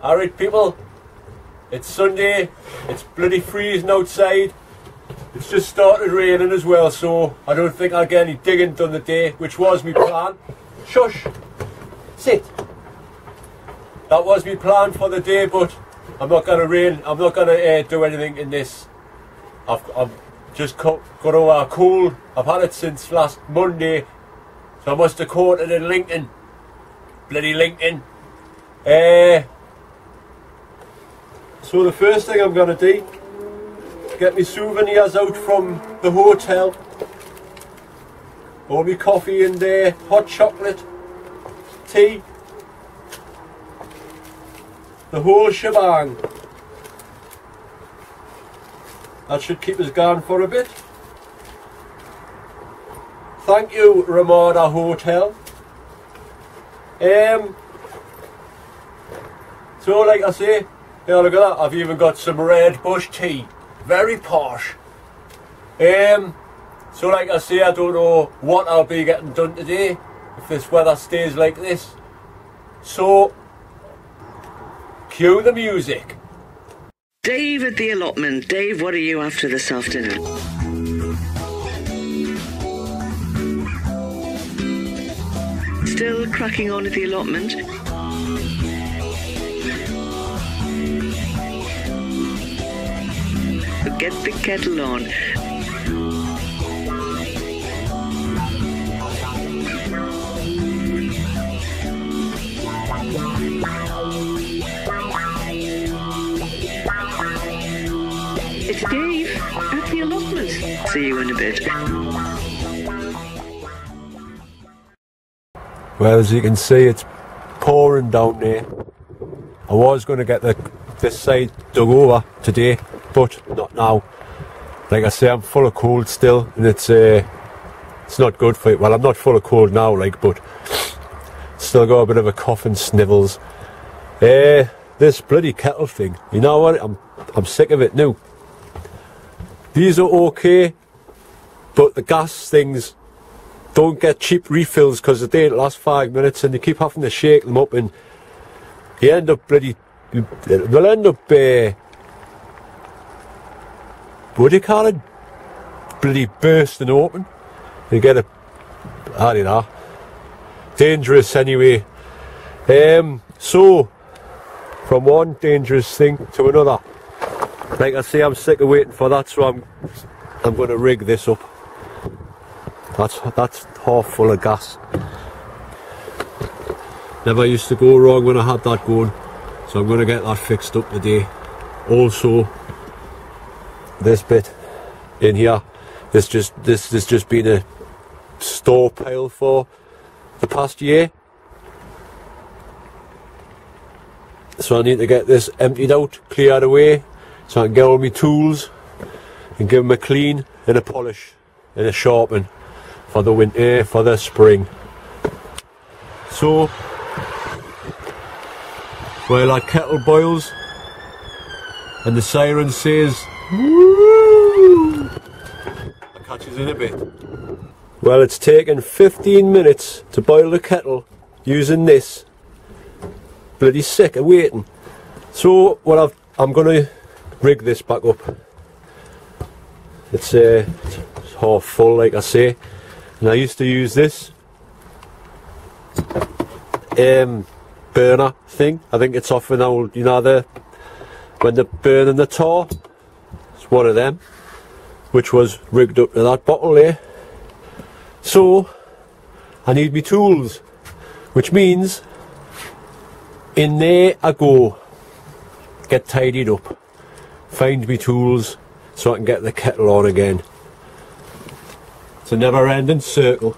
Alright people, it's Sunday, it's bloody freezing outside. It's just started raining as well, so I don't think I'll get any digging done today, which was my plan. Shush! Sit! That was my plan for the day, but I'm not gonna do anything in this. I've just got over a cold. I've had it since last Monday, so I must have caught it in Lincoln. Bloody Lincoln. So the first thing I'm gonna do, get my souvenirs out from the hotel. All my coffee in there, hot chocolate, tea, the whole shebang. That should keep us going for a bit. Thank you, Ramada Hotel. So like I say, yeah, look at that, I've even got some red bush tea. Very posh. So like I say, I don't know what I'll be getting done today if this weather stays like this. So, cue the music. Dave at the allotment. Dave, what are you after this afternoon? Still cracking on at the allotment? Get the kettle on. It's Dave at the allotment. See you in a bit. Well, as you can see, it's pouring down there. I was going to get this side dug over today, but not now. Like I say, I'm full of cold still, and it's not good for it. Well, I'm not full of cold now, like, but still got a bit of a cough and snivels. This bloody kettle thing, you know what? I'm sick of it now. These are okay, but the gas things don't get cheap refills because they don't last 5 minutes, and you keep having to shake them up, and you end up bloody. They'll end up. What do you call it? Bloody bursting open. You get a, I don't know, dangerous anyway. So, from one dangerous thing to another. Like I say, I'm sick of waiting for that, so I'm going to rig this up. That's half full of gas. Never used to go wrong when I had that going, so I'm going to get that fixed up today. Also, this bit in here, this has just been a store pile for the past year, so I need to get this emptied out, cleared away, so I can get all my tools and give them a clean and a polish and a sharpen for the winter, for the spring. So while that kettle boils and the siren says woo, I'll catch you in a bit. Well, it's taken 15 minutes to boil the kettle using this. Bloody sick of waiting. So what I'm going to rig this back up. It's half full, like I say, and I used to use this burner thing. I think it's off an old, you know, when they're burning the tar. It's one of them, which was rigged up to that bottle there. So I need my tools, which means in there I go, get tidied up, find me tools so I can get the kettle on again. It's a never ending circle.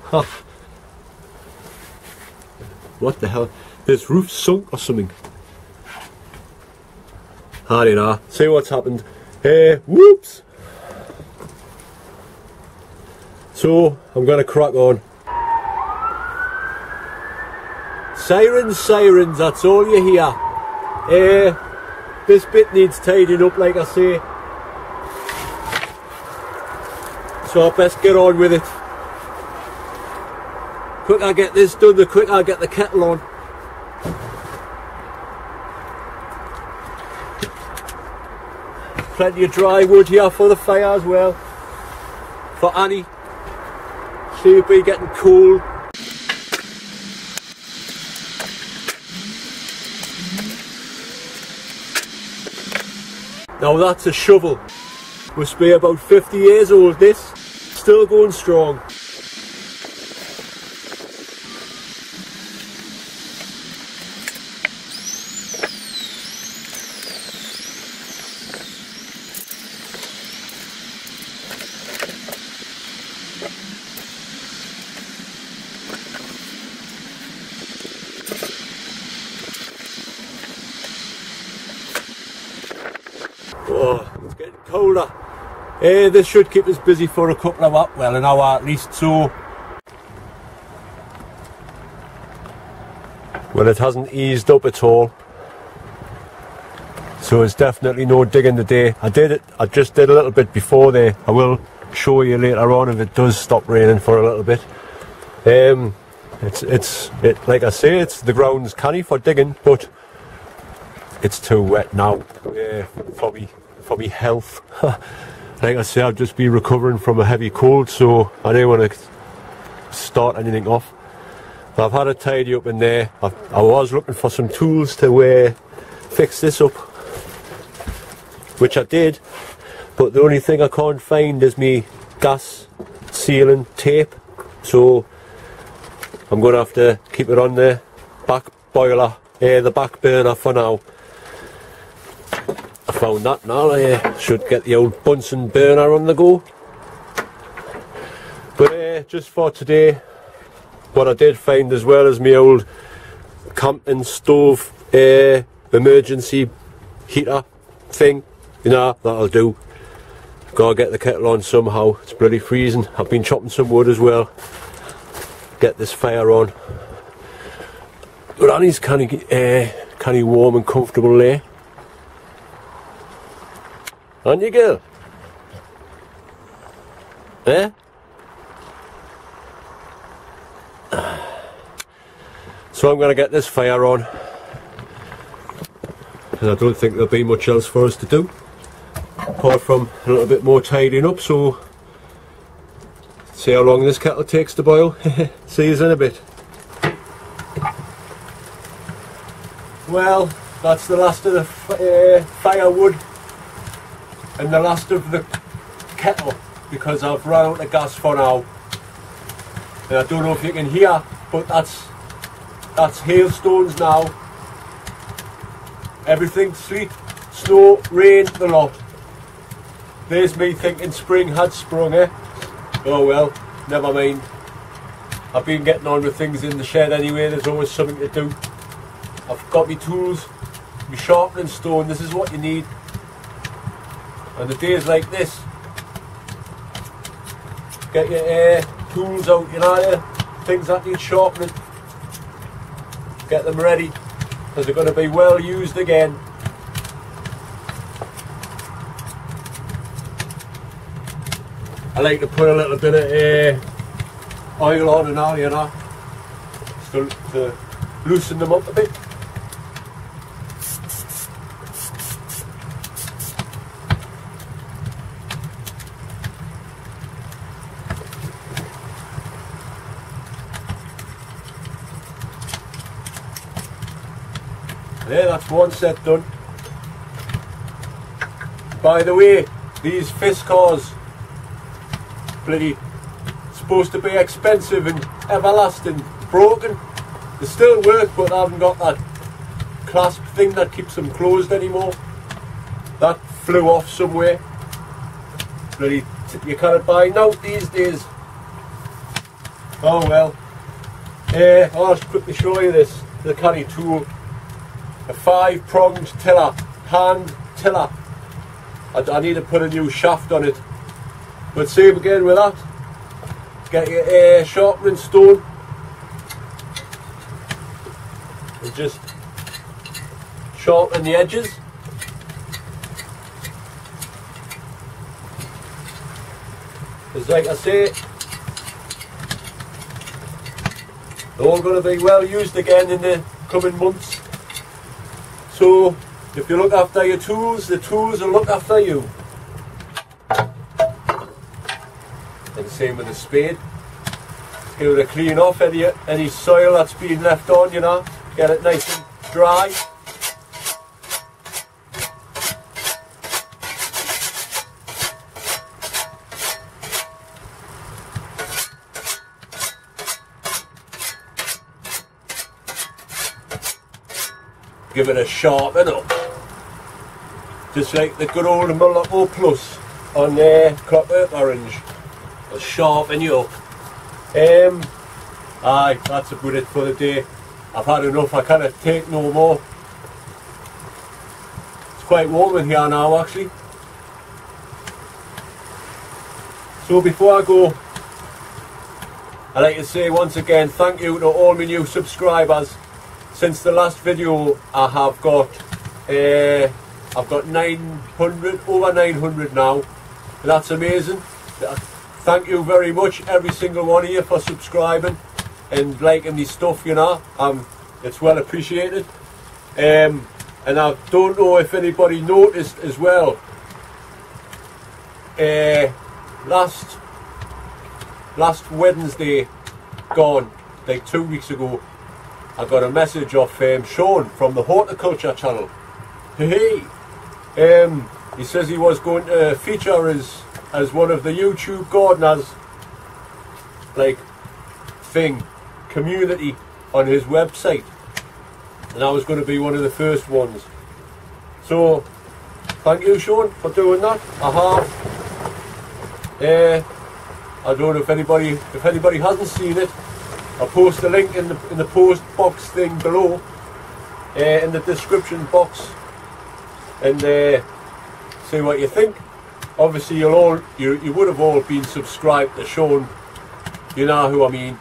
Ha. What the hell? This roof sunk or something. I don't know. See what's happened. Whoops. So I'm gonna crack on. Sirens, sirens, that's all you hear. This bit needs tidying up, like I say. So I best get on with it. quicker I get this done, the quicker I get the kettle on. plenty of dry wood here for the fire as well. For Annie. She'll be getting cold. Now that's a shovel. Must be about 50 years old this. Still going strong. Oh, it's getting colder. This should keep us busy for a couple of hours, well, an hour at least. So, well, it hasn't eased up at all. So it's definitely no digging today. I just did a little bit before there. I will show you later on if it does stop raining for a little bit. Like I say, the ground's canny for digging, but it's too wet now for me health. Like I say, I've just been recovering from a heavy cold, so I don't want to start anything off. But I've had a tidy up in there. I was looking for some tools to fix this up, which I did, but the only thing I can't find is me gas sealing tape, so I'm going to have to keep it on the back boiler, the back burner for now. I found that now. I should get the old Bunsen burner on the go. But just for today, what I did find as well is my old camping stove emergency heater thing. You know, that'll do. Gotta get the kettle on somehow. It's bloody freezing. I've been chopping some wood as well. Get this fire on. But Annie's kind of warm and comfortable there. Aren't you, girl? Eh? So I'm going to get this fire on, because I don't think there'll be much else for us to do apart from a little bit more tidying up. So see how long this kettle takes to boil. See you in a bit. Well, that's the last of the firewood and the last of the kettle, because I've run out of gas for now. And I don't know if you can hear, but that's hailstones now. Everything, sleet, snow, rain, the lot. There's me thinking spring had sprung, eh? Oh well, never mind. I've been getting on with things in the shed anyway. There's always something to do. I've got my tools, my sharpening stone. This is what you need. And the days like this, get your tools out, you know, things that need sharpening. Get them ready, because they're going to be well used again. I like to put a little bit of oil on and all, you know, to loosen them up a bit. There, that's one set done. By the way, these Fiskars, bloody supposed to be expensive and everlasting, broken. They still work, but I haven't got that clasp thing that keeps them closed anymore. That flew off somewhere. Bloody, you can't buy now these days. Oh well. I'll just quickly show you this, the canny tool. A 5-pronged tiller, hand tiller. I need to put a new shaft on it. But same again with that. Get your sharpening stone and just sharpen the edges. Because like I say, they're all going to be well used again in the coming months. So if you look after your tools, the tools will look after you. same with the spade. Give it a clean off any soil that's been left on, you know, get it nice and dry. Give it a sharpen up, just like the good old Allotment Plus on Cuppa orange. It'll sharpen you up. Aye, that's about it for the day. I've had enough, I can't take no more. It's quite warm in here now actually. So before I go, I'd like to say once again thank you to all my new subscribers. Since the last video I have got I've got 900, over 900 now. That's amazing. Thank you very much every single one of you for subscribing and liking me stuff, you know. It's well appreciated. And I don't know if anybody noticed as well, last Wednesday gone, like 2 weeks ago, I got a message off Sean from the Horticulture channel. Hey, he says he was going to feature as one of the YouTube gardeners, like, community on his website, and I was going to be one of the first ones. So thank you, Sean, for doing that. I don't know if anybody hasn't seen it. I'll post a link in the post box thing below, in the description box, and see what you think. Obviously you would have all been subscribed to Sean, you know who I mean,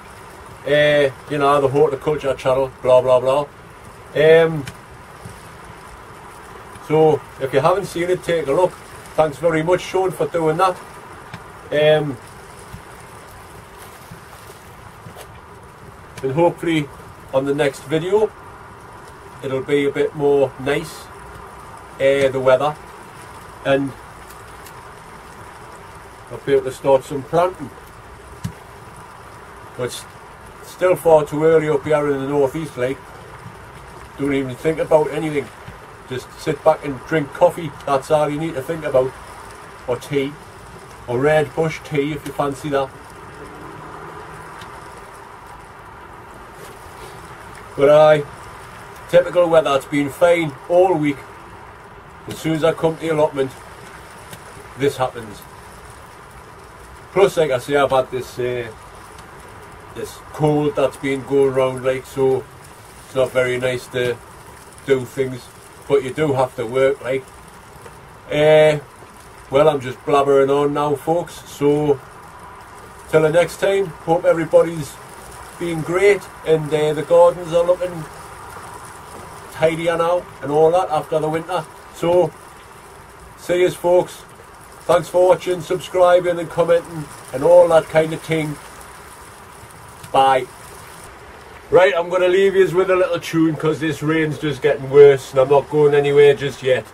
you know, the Horticulture channel, blah blah blah. So if you haven't seen it, take a look. Thanks very much, Sean, for doing that. And hopefully on the next video it'll be a bit more nice, the weather, and I'll be able to start some planting. But it's still far too early up here in the northeast, like. Don't even think about anything. Just sit back and drink coffee. That's all you need to think about. Or tea. Or red bush tea if you fancy that. But typical weather. It's been fine all week. As soon as I come to the allotment, this happens. Plus, like I say, I've had this this cold that's been going around, like, so it's not very nice to do things, but you do have to work, like. Well, I'm just blabbering on now, folks, so till the next time, hope everybody's been great, and the gardens are looking tidier now and all that after the winter. So see yous, folks. Thanks for watching, subscribing and commenting and all that kind of thing. Bye. Right, I'm going to leave yous with a little tune because this rain's just getting worse and I'm not going anywhere just yet.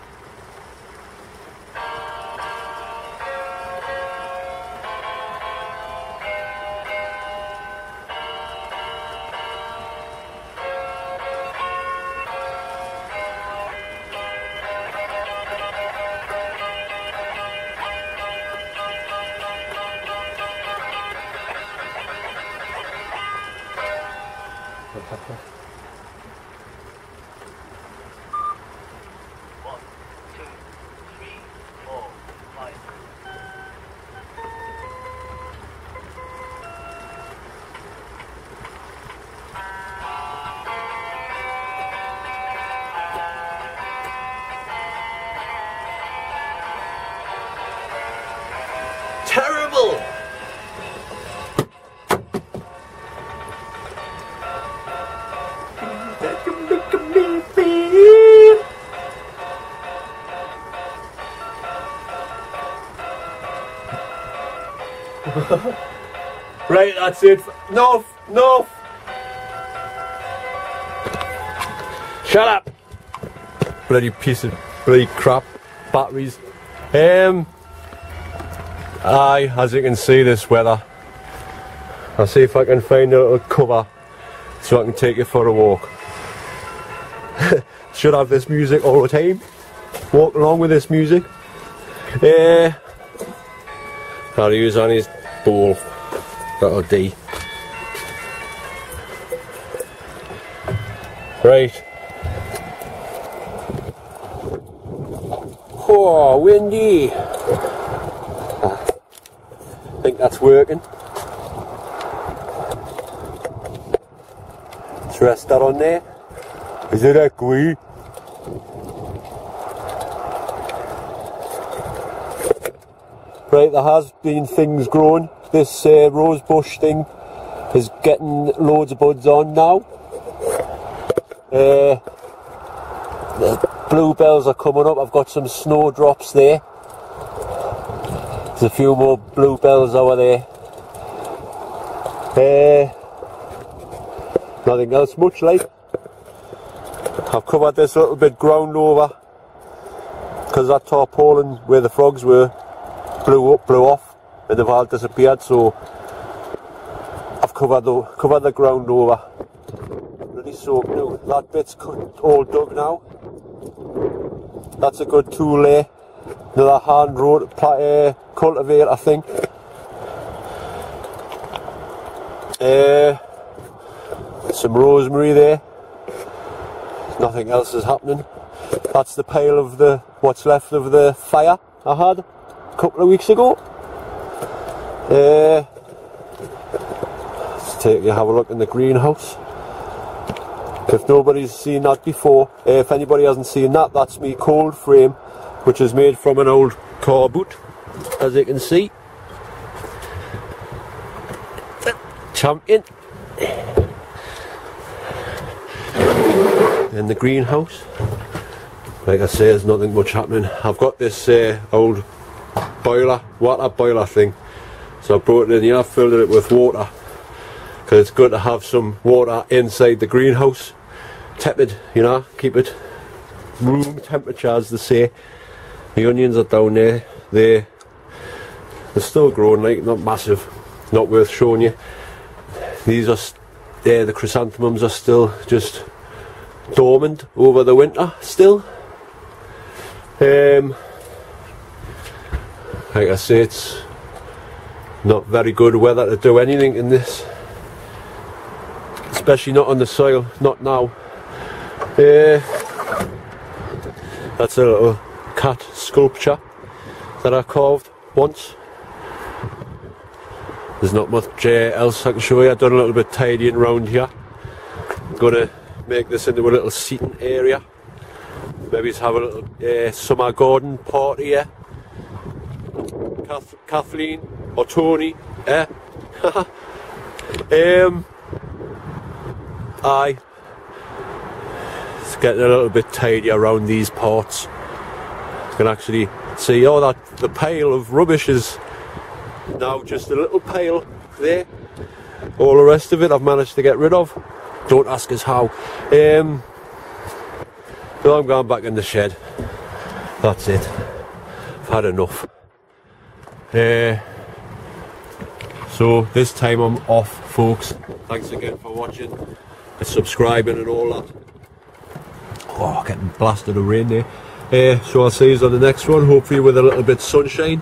Terrible! Right, that's it. No, no. Shut up. Bloody piece of bloody crap. Batteries. Aye, as you can see, this weather I'll see if I can find a little cover so I can take you for a walk. Should have this music all the time. Walk along with this music. I'll use on his ball. That'll do. Right. Oh, windy. I think that's working. Let's rest that on there. Is it echoey? Right, there has been things growing. This rose bush thing is getting loads of buds on now. The bluebells are coming up. I've got some snowdrops there. There's a few more bluebells over there. Nothing else much like. I've covered this little bit ground over because that tarpaulin where the frogs were blew off and they've all disappeared, so I've covered the ground over. Really soaked now. That bit's all dug now. That's a good tool there. Another hand road cultivator, I think. Some rosemary there. Nothing else is happening. That's the pile of what's left of the fire I had a couple of weeks ago. Let's take you have a look in the greenhouse. If nobody's seen that before, if anybody hasn't seen that, that's me cold frame, which is made from an old car boot, as you can see. Champion. In the greenhouse, like I say, there's nothing much happening. I've got this old water boiler thing, so I brought it in here, filled it with water because it's good to have some water inside the greenhouse, tepid, you know, keep it room temperature, as they say. The onions are down there. They're still growing, like, not massive, not worth showing you. These are the chrysanthemums are still just dormant over the winter still. Like I say, it's not very good weather to do anything in this, especially not on the soil, not now. That's a little cat sculpture that I carved once. There's not much else I can show you. I've done a little bit tidying around here. I'm gonna make this into a little seating area. Maybe have a little summer garden party here. Kathleen or Tony, aye. It's getting a little bit tidy around these parts. You can actually see, oh, that the pile of rubbish is now just a little pile there. All the rest of it I've managed to get rid of. Don't ask us how. So I'm going back in the shed. That's it. I've had enough. So this time I'm off, folks. Thanks again for watching and subscribing and all that. Oh, getting blasted of rain there. So I'll see you on the next one, hopefully with a little bit of sunshine.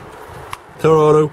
Ta-ra.